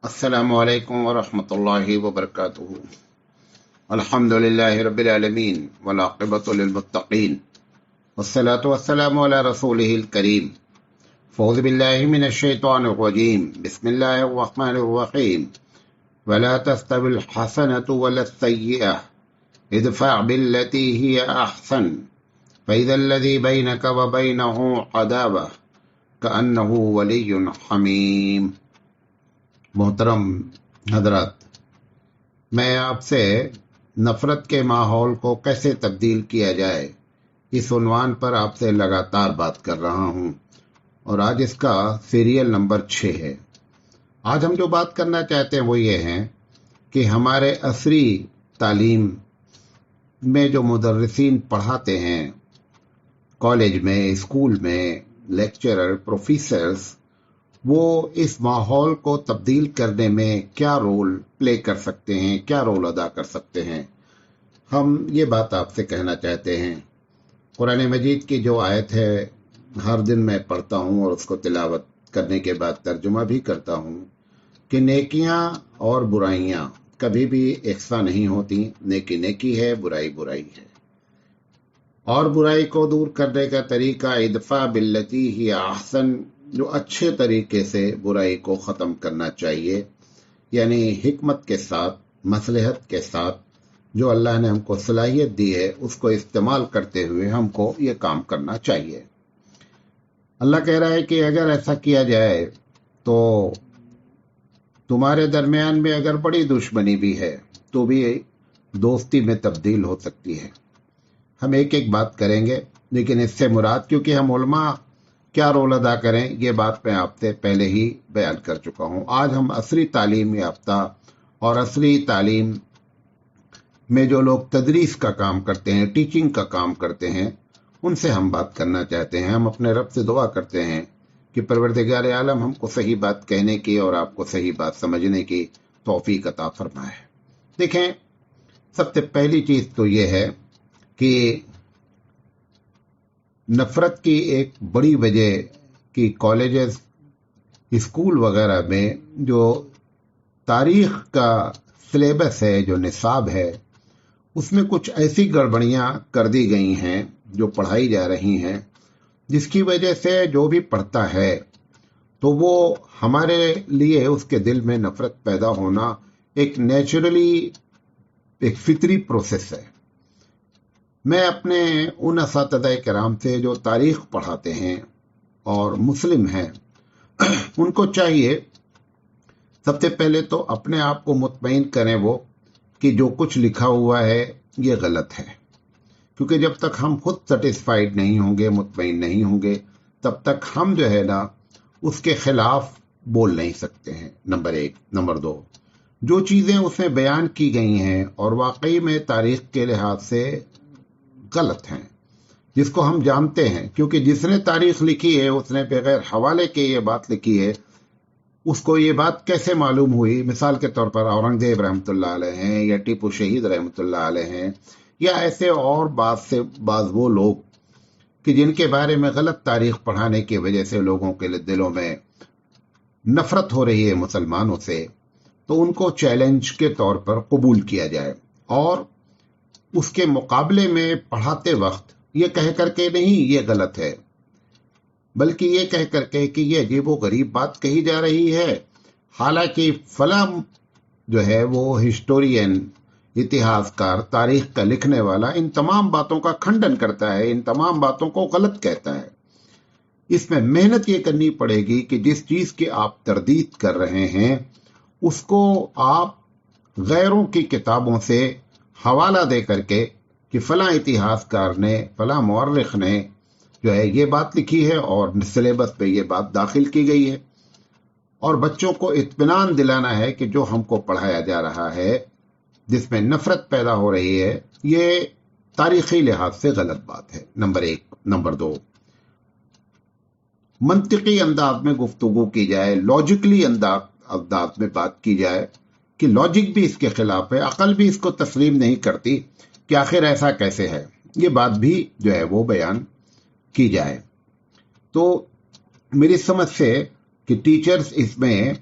السلام علیکم ورحمۃ اللہ وبرکاتہ۔ الحمد للہ رب العالمین والعاقبۃ للمتقین والصلاة والسلام علی رسولہ الکریم۔ فاعوذ باللہ من الشیطان الرجیم، بسم اللہ الرحمن الرحیم۔ ولا تستوی الحسنة ولا السیئة ادفع بالتي هي احسن فإذا الذي بينك وبينه عداوة كأنه ولي حمیم۔ محترم حضرات، میں آپ سے نفرت کے ماحول کو کیسے تبدیل کیا جائے اس عنوان پر آپ سے لگاتار بات کر رہا ہوں، اور آج اس کا سیریل نمبر 6 ہے۔ آج ہم جو بات کرنا چاہتے ہیں وہ یہ ہے کہ ہمارے عصری تعلیم میں جو مدرسین پڑھاتے ہیں، کالج میں، اسکول میں، لیکچرر، پروفیسرز، وہ اس ماحول کو تبدیل کرنے میں کیا رول پلے کر سکتے ہیں، کیا رول ادا کر سکتے ہیں، ہم یہ بات آپ سے کہنا چاہتے ہیں۔ قرآن مجید کی جو آیت ہے ہر دن میں پڑھتا ہوں اور اس کو تلاوت کرنے کے بعد ترجمہ بھی کرتا ہوں کہ نیکیاں اور برائیاں کبھی بھی یکساں نہیں ہوتی۔ نیکی نیکی ہے، برائی برائی ہے، اور برائی کو دور کرنے کا طریقہ ادفع باللتی ہی احسن، جو اچھے طریقے سے برائی کو ختم کرنا چاہیے، یعنی حکمت کے ساتھ، مصلحت کے ساتھ، جو اللہ نے ہم کو صلاحیت دی ہے اس کو استعمال کرتے ہوئے ہم کو یہ کام کرنا چاہیے۔ اللہ کہہ رہا ہے کہ اگر ایسا کیا جائے تو تمہارے درمیان میں اگر بڑی دشمنی بھی ہے تو بھی دوستی میں تبدیل ہو سکتی ہے۔ ہم ایک ایک بات کریں گے، لیکن اس سے مراد، کیونکہ ہم علماء کیا رول ادا کریں یہ بات میں آپ سے پہلے ہی بیان کر چکا ہوں۔ آج ہم عصری تعلیم یافتہ اور عصری تعلیم میں جو لوگ تدریس کا کام کرتے ہیں، ٹیچنگ کا کام کرتے ہیں، ان سے ہم بات کرنا چاہتے ہیں۔ ہم اپنے رب سے دعا کرتے ہیں کہ پروردگار عالم ہم کو صحیح بات کہنے کی اور آپ کو صحیح بات سمجھنے کی توفیق عطا فرمائے۔ دیکھیں، سب سے پہلی چیز تو یہ ہے کہ نفرت کی ایک بڑی وجہ کہ کالجز، اسکول وغیرہ میں جو تاریخ کا سلیبس ہے، جو نصاب ہے، اس میں کچھ ایسی گڑبڑیاں کر دی گئی ہیں جو پڑھائی جا رہی ہیں، جس کی وجہ سے جو بھی پڑھتا ہے تو وہ ہمارے لیے اس کے دل میں نفرت پیدا ہونا ایک نیچرلی، ایک فطری پروسیس ہے۔ میں اپنے ان اساتذہ کرام سے جو تاریخ پڑھاتے ہیں اور مسلم ہیں، ان کو چاہیے سب سے پہلے تو اپنے آپ کو مطمئن کریں وہ کہ جو کچھ لکھا ہوا ہے یہ غلط ہے، کیونکہ جب تک ہم خود سیٹسفائیڈ نہیں ہوں گے، مطمئن نہیں ہوں گے، تب تک ہم جو ہے نا اس کے خلاف بول نہیں سکتے ہیں، نمبر 1۔ نمبر 2، جو چیزیں اس میں بیان کی گئی ہیں اور واقعی میں تاریخ کے لحاظ سے غلط ہیں، جس کو ہم جانتے ہیں، کیونکہ جس نے تاریخ لکھی ہے اس نے بغیر حوالے کے یہ بات لکھی ہے، اس کو یہ بات کیسے معلوم ہوئی؟ مثال کے طور پر اورنگزیب رحمۃ اللہ علیہ ہیں، یا ٹیپو شہید رحمۃ اللہ علیہ ہیں، یا ایسے اور بعض وہ لوگ کہ جن کے بارے میں غلط تاریخ پڑھانے کی وجہ سے لوگوں کے دلوں میں نفرت ہو رہی ہے مسلمانوں سے، تو ان کو چیلنج کے طور پر قبول کیا جائے، اور اس کے مقابلے میں پڑھاتے وقت یہ کہہ کر کے نہیں یہ غلط ہے، بلکہ یہ کہہ کر کے کہ یہ عجیب و غریب بات کہی جا رہی ہے، حالانکہ فلاں جو ہے وہ ہسٹورین، اتہاس کار، تاریخ کا لکھنے والا ان تمام باتوں کا کھنڈن کرتا ہے، ان تمام باتوں کو غلط کہتا ہے۔ اس میں محنت یہ کرنی پڑے گی کہ جس چیز کی آپ تردید کر رہے ہیں اس کو آپ غیروں کی کتابوں سے حوالہ دے کر کے کہ فلاں اتہاس کار نے، فلاں مورخ نے جو ہے یہ بات لکھی ہے اور سلیبس پہ یہ بات داخل کی گئی ہے، اور بچوں کو اطمینان دلانا ہے کہ جو ہم کو پڑھایا جا رہا ہے جس میں نفرت پیدا ہو رہی ہے یہ تاریخی لحاظ سے غلط بات ہے، نمبر 1۔ نمبر 2، منطقی انداز میں گفتگو کی جائے، لاجکلی انداز میں بات کی جائے کہ لاجک بھی اس کے خلاف ہے، عقل بھی اس کو تسلیم نہیں کرتی کہ آخر ایسا کیسے ہے، یہ بات بھی جو ہے وہ بیان کی جائے۔ تو میری سمجھ سے کہ ٹیچرز اس میں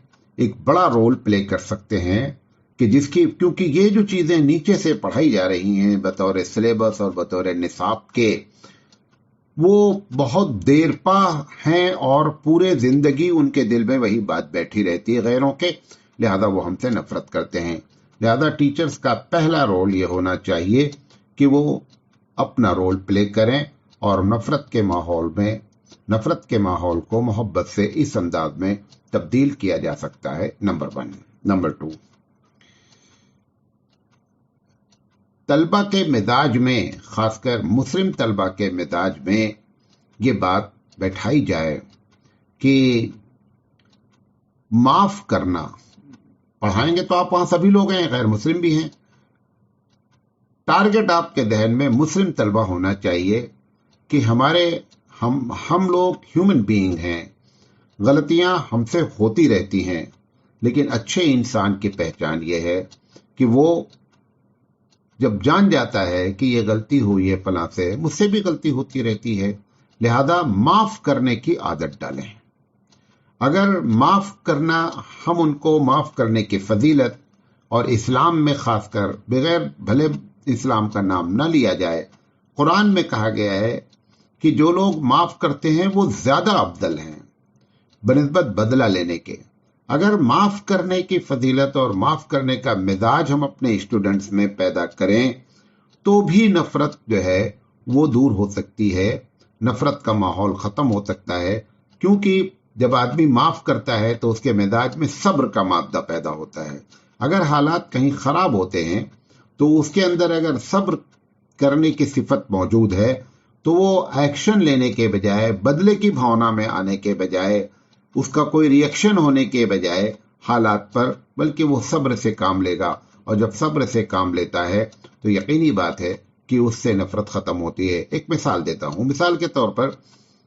एक बड़ा रोल प्ले कर सकते हैं कि क्योंकि ये जो चीजें नीचे से पढ़ाई जा रही हैं बतौर सिलेबस और बतौर निसाब के, वो बहुत देर पा हैं और पूरे जिंदगी उनके दिल में वही बात बैठी रहती है गैरों के, लिहाजा वो हमसे नफरत करते हैं। लिहाजा टीचर्स का पहला रोल ये होना चाहिए कि वो अपना रोल प्ले करें और नफरत के माहौल को मोहब्बत से इस अंदाज में तब्दील किया जा सकता है। नंबर 1। नंबर 2, तलबा के मिजाज में, खासकर मुस्लिम तलबा के मिजाज में ये बात बैठाई जाए कि माफ करना, पढ़ाएंगे तो आप वहां सभी लोग हैं, गैर मुस्लिम भी हैं, टारगेट आपके जहन में मुस्लिम तलबा होना चाहिए कि हम लोग ह्यूमन बीइंग हैं, गलतियां हमसे होती रहती हैं, लेकिन अच्छे इंसान की पहचान यह है कि वो जब जान जाता है कि ये गलती हुई है फलां से, मुझसे भी गलती होती रहती है, लिहाजा माफ करने की आदत डालें। अगर माफ करना, हम उनको माफ करने की फजीलत, और इस्लाम में खासकर बगैर भले इस्लाम का नाम न लिया जाए, कुरान में कहा गया है कि जो लोग माफ करते हैं वो ज्यादा अफजल हैं बनिस्बत बदला लेने के। अगर माफ करने की फजीलत और माफ करने का मिजाज हम अपने स्टूडेंट्स में पैदा करें तो भी नफरत जो है वो दूर हो सकती है, नफरत का माहौल खत्म हो सकता है, क्योंकि जब आदमी माफ करता है तो उसके मिजाज में सब्र का मादा पैदा होता है। अगर हालात कहीं खराब होते हैं तो उसके अंदर अगर सब्र करने की सिफत मौजूद है तो वो एक्शन लेने के बजाय, बदले की भावना में आने के बजाय, उसका कोई रिएक्शन होने के बजाय हालात पर, बल्कि वो सब्र से काम लेगा। और जब सब्र से काम लेता है तो यकीनी बात है कि उससे नफरत खत्म होती है। एक मिसाल देता हूं। मिसाल के तौर पर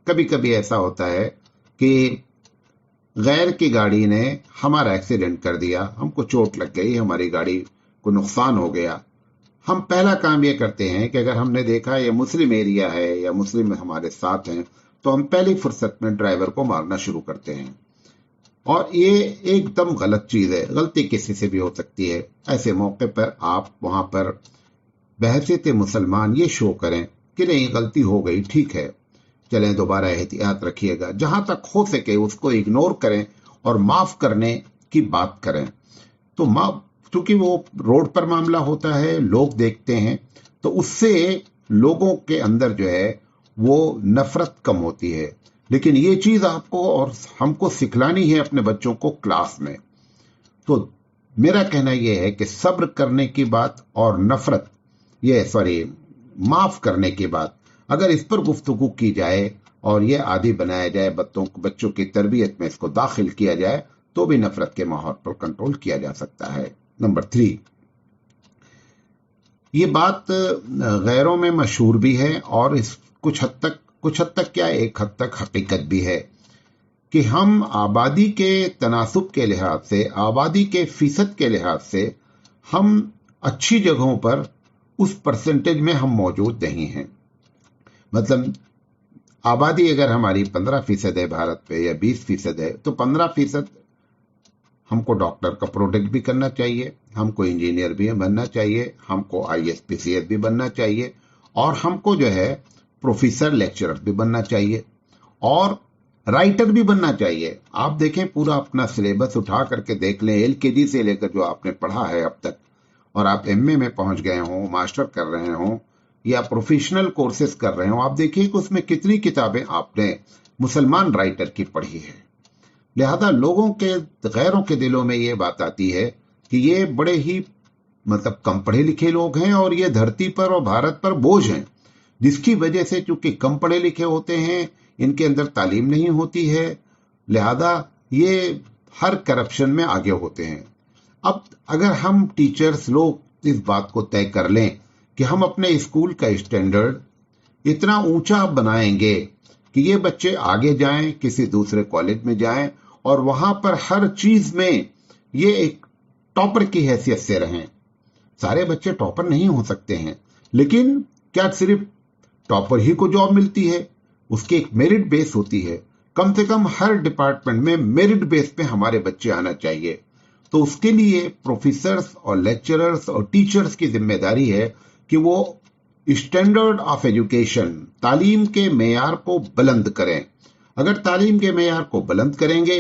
कभी कभी ऐसा होता है कि गैर की गाड़ी ने हमारा एक्सीडेंट कर दिया, हमको चोट लग गई, हमारी गाड़ी को नुकसान हो गया। हम पहला काम ये करते हैं कि अगर हमने देखा ये मुस्लिम एरिया है या मुस्लिम हमारे साथ हैं तो हम पहली फुर्सत में ड्राइवर को मारना शुरू करते हैं, और ये एकदम गलत चीज है। गलती किसी से भी हो सकती है। ऐसे मौके पर आप वहां पर बहसीत मुसलमान ये शो करें कि नहीं, गलती हो गई, ठीक है, चलें, दोबारा एहतियात रखिएगा। जहां तक हो सके उसको इग्नोर करें और माफ करने की बात करें। तो क्योंकि वो रोड पर मामला होता है, लोग देखते हैं, तो उससे लोगों के अंदर जो है वो नफरत कम होती है। लेकिन ये चीज आपको और हमको सिखलानी है अपने बच्चों को क्लास में। तो मेरा कहना यह है कि सब्र करने की बात और माफ करने की बात, अगर इस पर गुफ्तगू की जाए और ये आदी बनाया जाए, बच्चों की तरबियत में इसको दाखिल किया जाए, तो भी नफरत के माहौल पर कंट्रोल किया जा सकता है। नंबर 3, ये बात गैरों में मशहूर भी है और कुछ हद तक क्या, एक हद तक हकीकत भी है कि हम आबादी के तनासुब के लिहाज से, आबादी के फीसद के लिहाज से, हम अच्छी जगहों पर उस परसेंटेज में हम मौजूद नहीं हैं। मतलब आबादी अगर हमारी 15% है भारत पे या 20% है, तो 15% हमको डॉक्टर का प्रोडक्ट भी करना चाहिए, हमको इंजीनियर भी बनना चाहिए, हमको ISPCS भी बनना चाहिए, और हमको जो है प्रोफेसर लेक्चरर भी बनना चाहिए, और राइटर भी बनना चाहिए। आप देखें, पूरा अपना सिलेबस उठा करके देख लें, LKG से लेकर जो आपने पढ़ा है अब तक, और आप MA में पहुंच गए हों, मास्टर कर रहे हों या प्रोफेशनल कोर्सेज कर रहे हों, आप देखिए कि उसमें कितनी किताबें आपने मुसलमान राइटर की पढ़ी है। लिहाजा गैरों के दिलों में ये बात आती है कि ये बड़े ही कम पढ़े लिखे लोग हैं और ये धरती पर और भारत पर बोझ हैं, जिसकी वजह से चूंकि कम पढ़े लिखे होते हैं, इनके अंदर तालीम नहीं होती है, लिहाजा ये हर करप्शन में आगे होते हैं। अब अगर हम टीचर्स लोग इस बात को तय कर लें कि हम अपने स्कूल का स्टैंडर्ड इतना ऊंचा बनाएंगे कि ये बच्चे आगे जाएं, किसी दूसरे कॉलेज में जाएं और वहां पर हर चीज में ये एक टॉपर की हैसियत से रहें। सारे बच्चे टॉपर नहीं हो सकते हैं, लेकिन क्या सिर्फ टॉपर ही को जॉब मिलती है? उसकी एक मेरिट बेस होती है कम से कम हर डिपार्टमेंट में मेरिट बेस पे हमारे बच्चे आना चाहिए। तो उसके लिए प्रोफेसर्स और लेक्चरर्स और टीचर्स की जिम्मेदारी है कि वो स्टैंडर्ड ऑफ एजुकेशन, तालीम के मेयार को बुलंद करें। अगर तालीम के मेयार को बुलंद करेंगे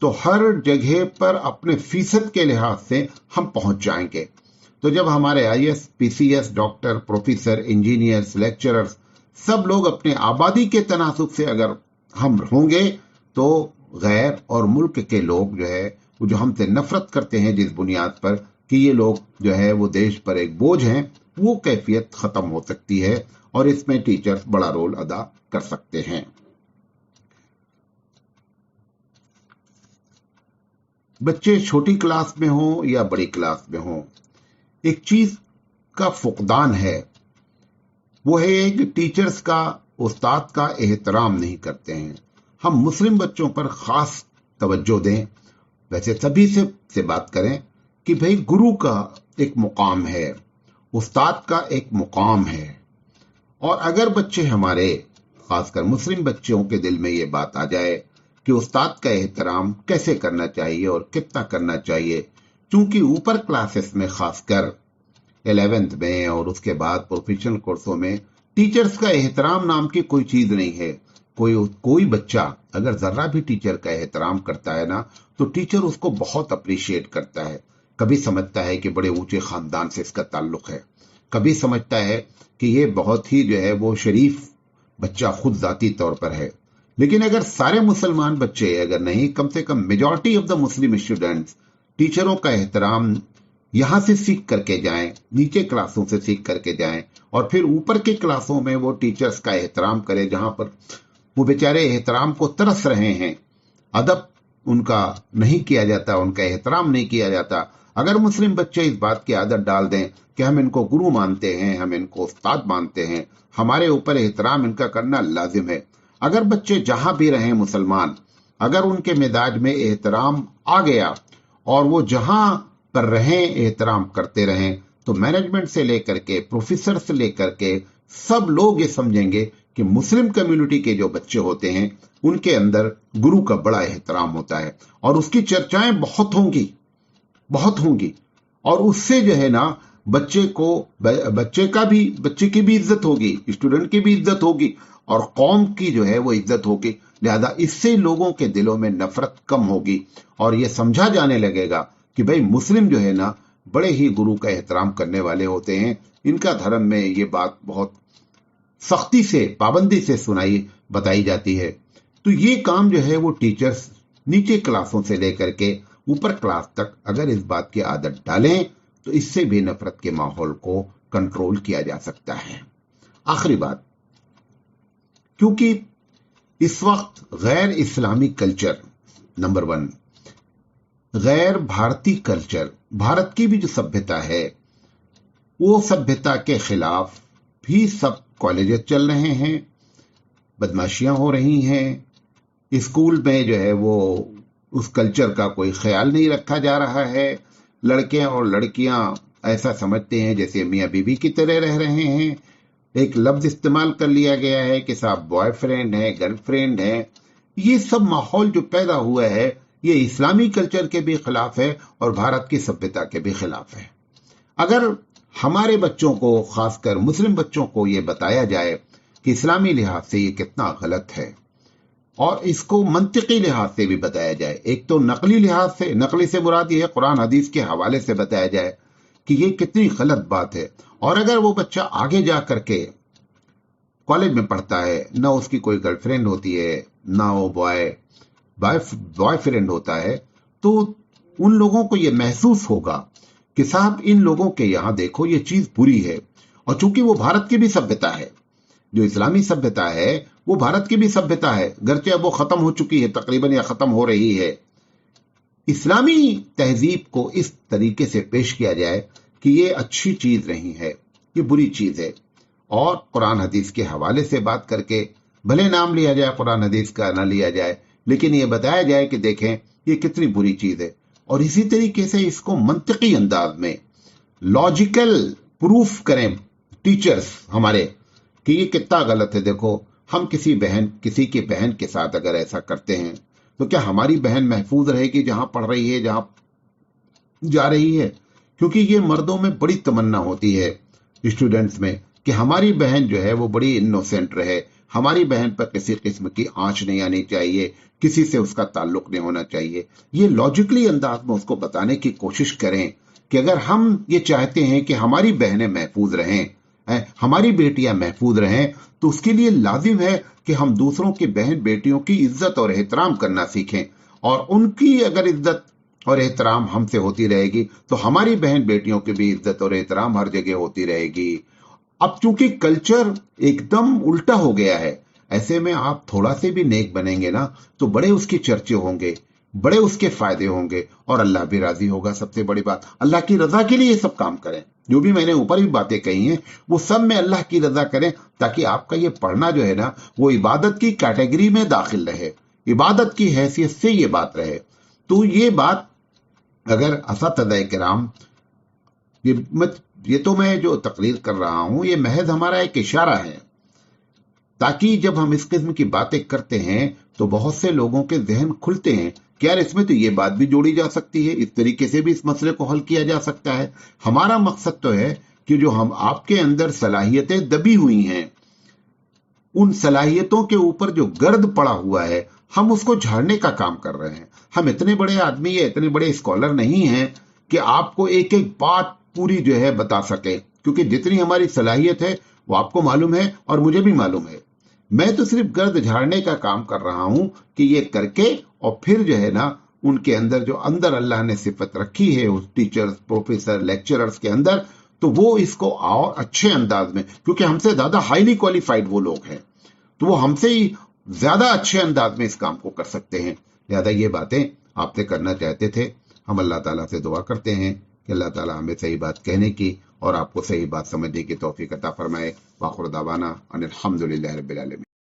तो हर जगह पर अपने फीसद के लिहाज से हम पहुंच जाएंगे। तो जब हमारे IAS, PCS, doctor, professor, engineers, lecturers सब लोग अपने आबादी के तनासुब से अगर हम होंगे तो गैर और मुल्क के लोग जो है वो जो हमसे नफरत करते हैं जिस बुनियाद पर कि ये लोग जो है वो देश पर एक बोझ हैं, वो कैफियत खत्म हो सकती है और इसमें टीचर्स बड़ा रोल अदा कर सकते हैं। बच्चे छोटी क्लास में हो या बड़ी क्लास में हो, एक चीज का फुकदान है, वो है कि टीचर्स का, उस्ताद का एहतराम नहीं करते हैं। हम मुस्लिम बच्चों पर खास तवज्जो दें। वैसे सभी से बात करें कि भाई गुरु का एक मुकाम है, उस्ताद का एक मुकाम है, और अगर बच्चे हमारे, खासकर मुस्लिम बच्चों के दिल में ये बात आ जाए कि उस्ताद का एहतराम कैसे करना चाहिए और कितना करना चाहिए, क्योंकि ऊपर क्लासेस में खासकर 11th में और उसके बाद प्रोफेशनल कोर्सों में टीचर्स का एहतराम नाम की कोई चीज नहीं है। कोई बच्चा अगर जरा भी टीचर का एहतराम करता है ना, तो टीचर उसको बहुत अप्रिशिएट करता है। कभी समझता है कि बड़े ऊंचे खानदान से इसका ताल्लुक है, कभी समझता है कि ये बहुत ही जो है वो शरीफ बच्चा खुद जाती तौर पर है। लेकिन अगर सारे मुसलमान बच्चे, अगर नहीं कम से कम majority of the Muslim students टीचरों का एहतराम यहां से सीख करके जाएं, नीचे क्लासों से सीख करके जाएं, और फिर ऊपर के क्लासों में वो टीचर्स का एहतराम करें जहां पर वो बेचारे एहतराम को तरस रहे हैं, अदब उनका नहीं किया जाता, उनका एहतराम नहीं किया जाता। अगर मुस्लिम बच्चे इस बात की आदत डाल दें कि हम इनको गुरु मानते हैं, हम इनको उस्ताद मानते हैं, हमारे ऊपर एहतराम इनका करना लाजिम है। अगर बच्चे जहां भी रहें मुसलमान, अगर उनके मिजाज में एहतराम आ गया और वो जहां पर रहें एहतराम करते रहें, तो मैनेजमेंट से लेकर के प्रोफेसर से लेकर के सब लोग ये समझेंगे कि मुस्लिम कम्युनिटी के जो बच्चे होते हैं उनके अंदर गुरु का बड़ा एहतराम होता है, और उसकी चर्चाएं बहुत होंगी, और उससे जो है ना बच्चे की भी इज्जत होगी, स्टूडेंट की भी इज्जत होगी, और कौम की जो है वो इज्जत होगी। लिहाजा इससे लोगों के दिलों में नफरत कम होगी और ये समझा जाने लगेगा कि भाई मुस्लिम जो है ना बड़े ही गुरु का एहतराम करने वाले होते हैं। इनका धर्म में ये बात बहुत सख्ती से, पाबंदी से बताई जाती है। तो ये काम जो है वो टीचर्स नीचे क्लासों से लेकर के ऊपर क्लास तक अगर इस बात की आदत डालें तो इससे भी नफरत के माहौल को कंट्रोल किया जा सकता है। आखिरी बात, क्योंकि इस वक्त गैर इस्लामी कल्चर, नंबर 1, गैर भारतीय कल्चर, भारत की भी जो सभ्यता है वो सभ्यता के खिलाफ भी सब कॉलेजेस चल रहे हैं, बदमाशियां हो रही हैं, स्कूल में जो है वो उस कल्चर का कोई ख्याल नहीं रखा जा रहा है। लड़के और लड़कियां ऐसा समझते हैं जैसे मियाँ बीवी की तरह रह रहे हैं। एक लफ्ज इस्तेमाल कर लिया गया है कि साहब बॉयफ्रेंड है, गर्लफ्रेंड है। ये सब माहौल जो पैदा हुआ है ये इस्लामी कल्चर के भी खिलाफ है और भारत की सभ्यता के भी खिलाफ है। अगर हमारे बच्चों को, खासकर मुस्लिम बच्चों को ये बताया जाए कि इस्लामी लिहाज से ये कितना गलत है, और इसको मंतिकी लिहाज से भी बताया जाए, एक तो नकली लिहाज से, नकली से मुराद ये है कुरान हदीस के हवाले से बताया जाए कि ये कितनी गलत बात है। और अगर वो बच्चा आगे जा करके कॉलेज में पढ़ता है, ना उसकी कोई गर्लफ्रेंड होती है, ना वो बॉयफ्रेंड होता है, तो उन लोगों को ये महसूस होगा कि साहब इन लोगों के यहां देखो ये चीज बुरी है। और चूंकि वो भारत की भी सभ्यता है, जो इस्लामी सभ्यता है वो भारत की भी सभ्यता है, गरचे अब वो खत्म हो चुकी है तकरीबन, या खत्म हो रही है। इस्लामी तहजीब को इस तरीके से पेश किया जाए कि ये अच्छी चीज नहीं है, ये बुरी चीज है, और कुरान हदीस के हवाले से बात करके, भले नाम लिया जाए कुरान हदीस का, ना लिया जाए, लेकिन ये बताया जाए कि देखें ये कितनी बुरी चीज है। और इसी तरीके से इसको मंतकी अंदाज में लॉजिकल प्रूफ करें टीचर्स हमारे कि ये कितना गलत है। देखो ہم کسی کی بہن کے ساتھ اگر ایسا کرتے ہیں تو کیا ہماری بہن محفوظ رہے گی جہاں پڑھ رہی ہے، جہاں جا رہی ہے؟ کیونکہ یہ مردوں میں بڑی تمنا ہوتی ہے اسٹوڈنٹس میں کہ ہماری بہن جو ہے وہ بڑی انوسینٹ رہے، ہماری بہن پر کسی قسم کی آنچ نہیں آنی چاہیے، کسی سے اس کا تعلق نہیں ہونا چاہیے۔ یہ لاجیکلی انداز میں اس کو بتانے کی کوشش کریں کہ اگر ہم یہ چاہتے ہیں کہ ہماری بہنیں محفوظ رہیں، ہماری بیٹیاں محفوظ رہیں، تو اس کے لیے لازم ہے کہ ہم دوسروں کی بہن بیٹیوں کی عزت اور احترام کرنا سیکھیں، اور ان کی اگر عزت اور احترام ہم سے ہوتی رہے گی تو ہماری بہن بیٹیوں کی بھی عزت اور احترام ہر جگہ ہوتی رہے گی۔ اب چونکہ کلچر ایک دم الٹا ہو گیا ہے، ایسے میں آپ تھوڑا سے بھی نیک بنیں گے نا تو بڑے اس کے چرچے ہوں گے، بڑے اس کے فائدے ہوں گے، اور اللہ بھی راضی ہوگا۔ سب سے بڑی بات، اللہ کی رضا کے لیے یہ سب کام کریں۔ جو بھی میں نے اوپر بھی باتیں کہی ہیں وہ سب میں اللہ کی رضا کریں، تاکہ آپ کا یہ پڑھنا جو ہے نا وہ عبادت کی کیٹیگری میں داخل رہے، عبادت کی حیثیت سے یہ بات رہے۔ تو یہ بات اگر اساتذہ کرام، یہ تو میں جو تقریر کر رہا ہوں یہ محض ہمارا ایک اشارہ ہے، تاکہ جب ہم اس قسم کی باتیں کرتے ہیں تو بہت سے لوگوں کے ذہن کھلتے ہیں کہ یار اس میں تو یہ بات بھی جوڑی جا سکتی ہے، اس طریقے سے بھی اس مسئلے کو حل کیا جا سکتا ہے۔ ہمارا مقصد تو ہے کہ جو آپ کے اندر صلاحیتیں دبی ہوئی ہیں، ان صلاحیتوں کے اوپر جو گرد پڑا ہوا ہے ہم اس کو جھاڑنے کا کام کر رہے ہیں۔ ہم اتنے بڑے آدمی یا اتنے بڑے اسکالر نہیں ہیں کہ آپ کو ایک ایک بات پوری جو ہے بتا سکے، کیونکہ جتنی ہماری صلاحیت ہے وہ آپ کو معلوم ہے اور مجھے بھی معلوم ہے۔ میں تو صرف گرد جھاڑنے کا کام کر رہا ہوں کہ یہ کر کے، اور پھر جو ہے نا ان کے اندر جو اندر اللہ نے صفت رکھی ہے اس ٹیچرز، پروفیسر، لیکچررز کے اندر، تو وہ اس کو اور اچھے انداز میں، کیونکہ ہم سے زیادہ ہائیلی کوالیفائڈ وہ لوگ ہیں تو وہ ہم سے ہی زیادہ اچھے انداز میں اس کام کو کر سکتے ہیں۔ لہذا یہ باتیں آپ سے کرنا چاہتے تھے۔ ہم اللہ تعالیٰ سے دعا کرتے ہیں کہ اللہ تعالیٰ ہمیں صحیح بات کہنے کی اور آپ کو صحیح بات سمجھنے کی توفیق عطا فرمائے۔ وآخر دعوانا ان الحمد للہ رب العالمین۔